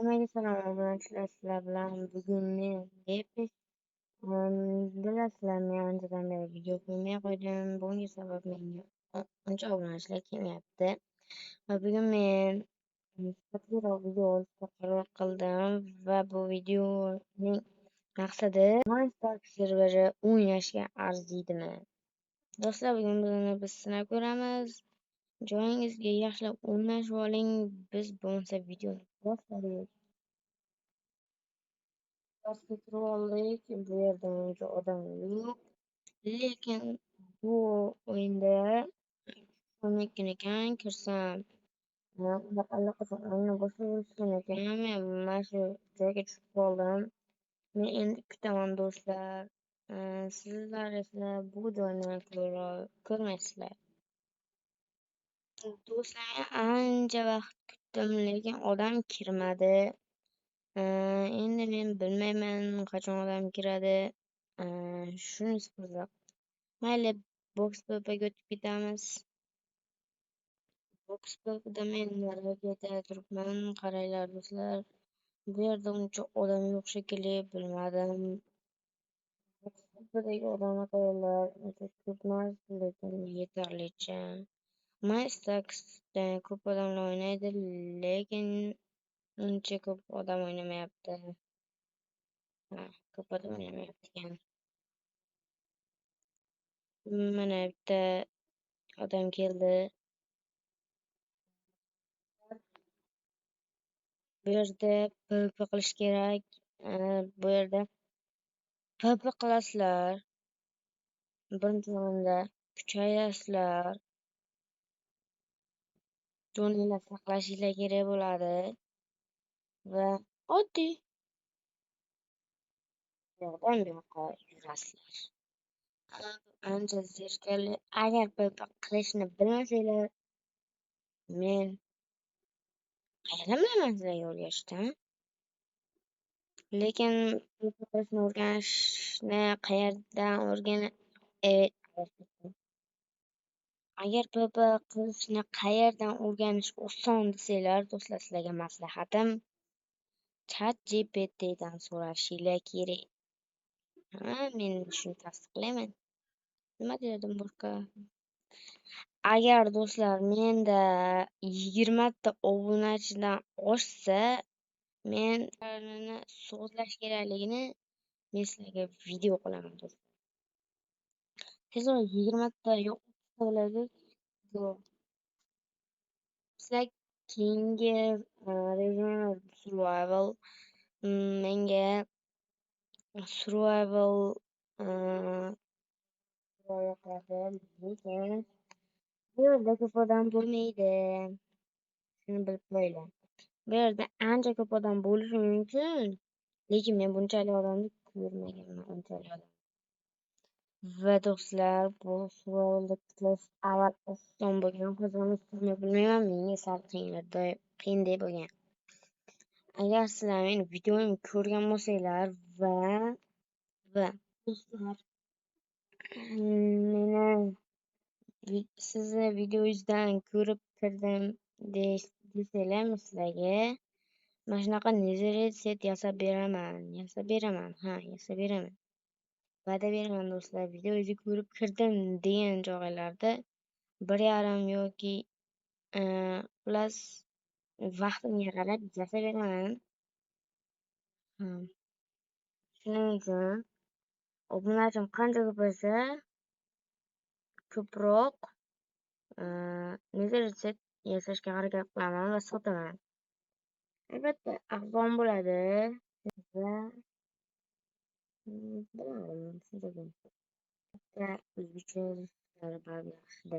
Hammaga salom obunachilar, sizlar bilan bugun men Epic bilasizlar, men anchadan beri video ko'rmay qo'ydim. Bunga sabab menga uncha obunachilar kelmayapti va bugun men sifatliroq video olishga qaror qildim va bu videoning maqsadi Minecraft serveri o'ynashga arziydimi? Do'stlar, bugun biz sinab ko'ramiz. Joyingizga yaxshilab o'rnashib oling. Biz bo'lmasa videoni boshladik. Pastga kirib oldik. Bu yerda uncha odam yo'q. Lekin bu o'yinda sonnikin ekan, kirsam allaqachon o'yinni boshlagan ekan. Men mana shu joyga tushib qoldim. Men endi kutaman do'stlar. Sizlar esa bu joyni ko'rmaysizlar. Do'stlar, men ancha vaqt kutdim, lekin odam kirmadi. Endi men bilmayman qachon odam kiradi. Shunisi qiziq. Mayli, box papaga o'tib ketamiz. Box papada men nariga turibman. Qaranglar do'stlar. Bu yerda uncha odam yo'q shekilli, bilmadim. Box papadagi odamlar qayerlar? Uncha ko'p emas, lekin yetarlicha. Minestax'da ko'p odamlar o'ynaydi, lekin uncha ko'p odam o'ynamayapti. Ko'p odam o'ynamayapti ekan. Mana bitta odam keldi. Bu yerda PvP qilish kerak. Bu yerda PvP qilasizlar. Birinchi o'rinda kuchayasizlar. Joninglar saqlashinglar kerak bo'ladi. Va oddiy yoqdan bu yoqqa yurasizlar. Ancha zerikali. Agar PvP qilishni bilmasanglar, men qayerdan bilaman sizlarga o'rgatishni? Lekin PvP qilishni o'rganishni qayerdan agar PvP qilishni qayerdan o'rganish oson desanglar, do'stlar, sizlarga maslahatim ChatGPTdan so'rashinglar kerak. Men shuni tasdiqlayman. Nima dedim boshqa? Agar do'stlar menda 20 ta obunachidan oshsa, men sozlash kerakligini men sizlarga video qilaman do'stlar. Tezroq 20 ta yo'q qilaylik. Sizlar keyingi rejim survival, menga survival yoqadi, lekin bu yerda ko'p odam bo'lmaydi. Shuni bilib qo'yinglar. Bu yerda ancha ko'p odam bo'lishi mumkin, lekin men bunchalik odamni ko'rmaganman, unchalik odam. Va do'stlar, bu survivalda tiklash avval oson bo'lgan, hozir bilmayman, menga sal qiyindek bo'lgan. Agar sizlar meni videomni ko'rgan bo'lsanglar va do'stlar, meni sizni videoyingizdan ko'rib kirdim desanglar, sizlarga mana shunaqa netherite set yasab beraman. Va'da beraman do'stlar, videoyingizni ko'rib kirdim degan joylarda 1.5 yoki plus vaqtimga qarab yasab beraman. Shuning uchun obunachim qancha ko'paysa, ko'proq netherite set yasashga harakat qilaman va sotaman. Albatta, arzon bo'ladi va bilmadim, shunchaki. O'zbekcha yozishlari baribir yaxshida.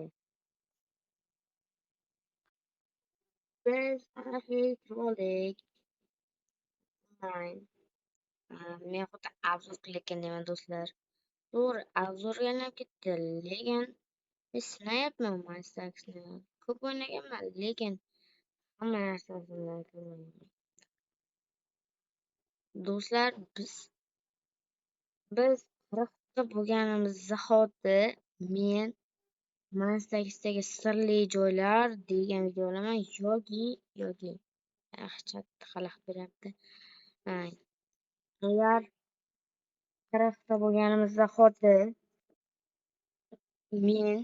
Biz aniqlik kirib oldik. Men xuddi obzor qilayotgandayman do'stlar. To'g'ri, obzorga aylanib ketdi, lekin men sinayapman Minestax'ni. Ko'p o'ynaganman, lekin hamma narsasini ko'rmayman. Do'stlar, biz 40 ta bo'lganimiz zahoti men Minestax'dagi sirli joylar degan video olaman yoki chatda xalaqit beryapti. Agar tarafda bo'lganimiz zahoti men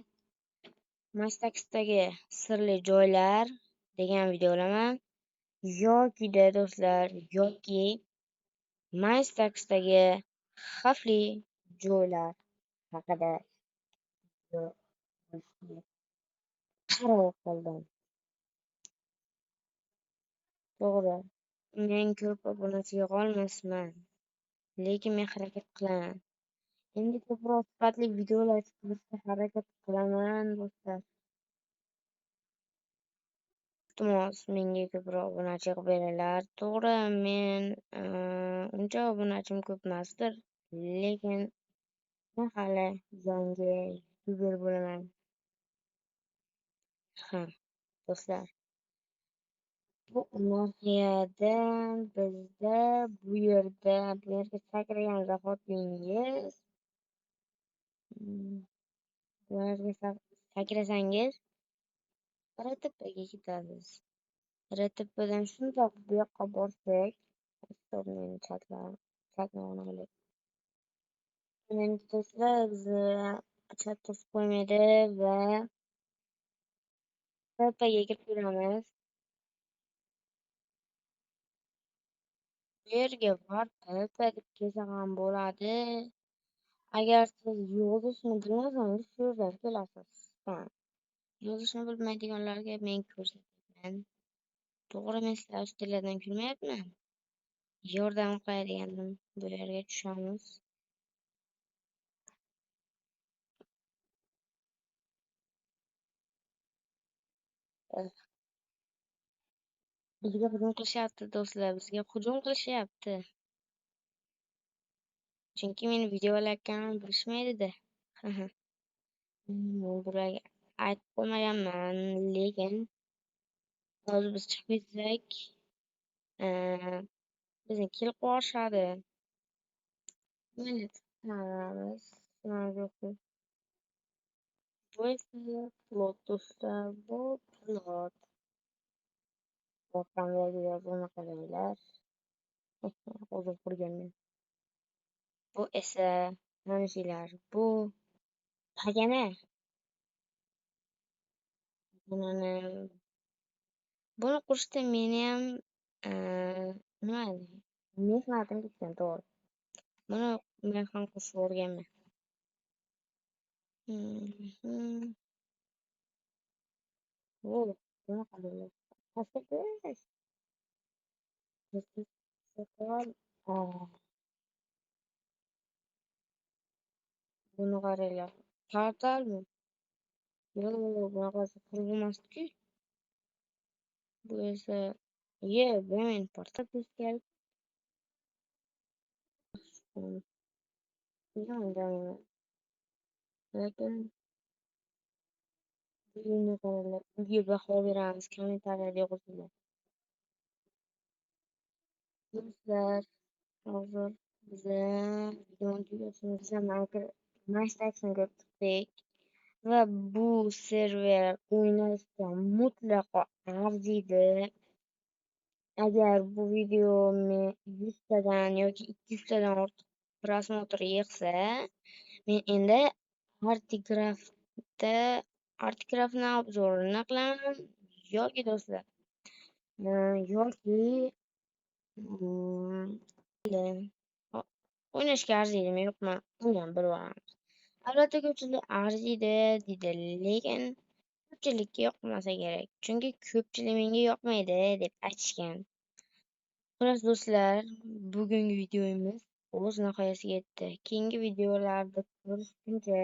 Mastaxdagi sirli joylar degan video olaman yoki do'stlar yoki Mastaxdagi xavfli joylar haqida video olishga qaror qildim. To'g'ri, men ko'p obunachi yig'olmasman, lekin men harakat qilaman. Endi ko'proq sifatli videolar chiqarishga harakat qilaman do'stlar. Iltimos, menga ko'proq obunachi yig'ib beringlar. To'g'ri, men uncha obunachim ko'p emasdir, lekin men hali yangi youtuber bo'laman. Ha, do'stlar, bu nahiyada bizda bu yerga sakragan zahotingiz bu yerga sakrasangiz RTPga ketasiz. RTPdan shundoq bu yoqqa borsak, endi do'stlar bizni chat to'sib qo'ymaydi va RTPga kirib ko'ramiz. Bu yerga RTP deb kelsa ham bo'ladi. Agar siz yozishni bilmasangiz shu yerga kelasiz. Yozishni bilmaydiganlarga men ko'rsataman. To'g'ri, men sizlar ustilardan kulmayapman. Yordam qilagandim. Bu yerga tushamiz. Bizga hujum qilishyapti do'stlar, bizga hujum qilishyapti. Chunki meni video olayotganimni bilishmaydi-da. Bularga aytib qo'ymaganman, lekin hozir biz chiqib ketsak, bizni kelib qolishadi. Mayli, chiqamiz. Bu esa plot do'stlar, bu plot. Orqamdagi yozuvni qaranglar. Hozir qurganman. Bu esa tanishinglar, bu tagana. Buni qurishda meniyam mehnatim ketgan, to'g'ri. Buni men ham qurishni o'rganman. Buni qaranglar. Buni qaranglar. Portalmi? Yo'q, bunaqasi qurilmasdi-ku. Bu esa bu men portal tezkor. Lekin buni qaranglar. Unga baho beramiz, kommentariyada yozinglar. Do'stlar, hozir biza videoni tugatishimizda Mastaxni ko'rib chiqdik va bu server o'ynashga mutlaqo arziydi. Agar bu video 100 tadan yoki 200 tadan ortiq prosmotr yig'sa, men endi Artcraftni obzorini qilaman yoki do'stlar yoki o'ynashga arziydimi yo'qmi, uniyam bilib olamiz. Albatta ko'pchilik arziydi deydi, lekin ko'pchilikka yoqmasa kerak, chunki ko'pchilik menga yoqmaydi deb aytishgan. Xo'sh do'stlar, bugungi videomiz o'z nihoyasiga yetdi. Keyingi videolarda ko'rishguncha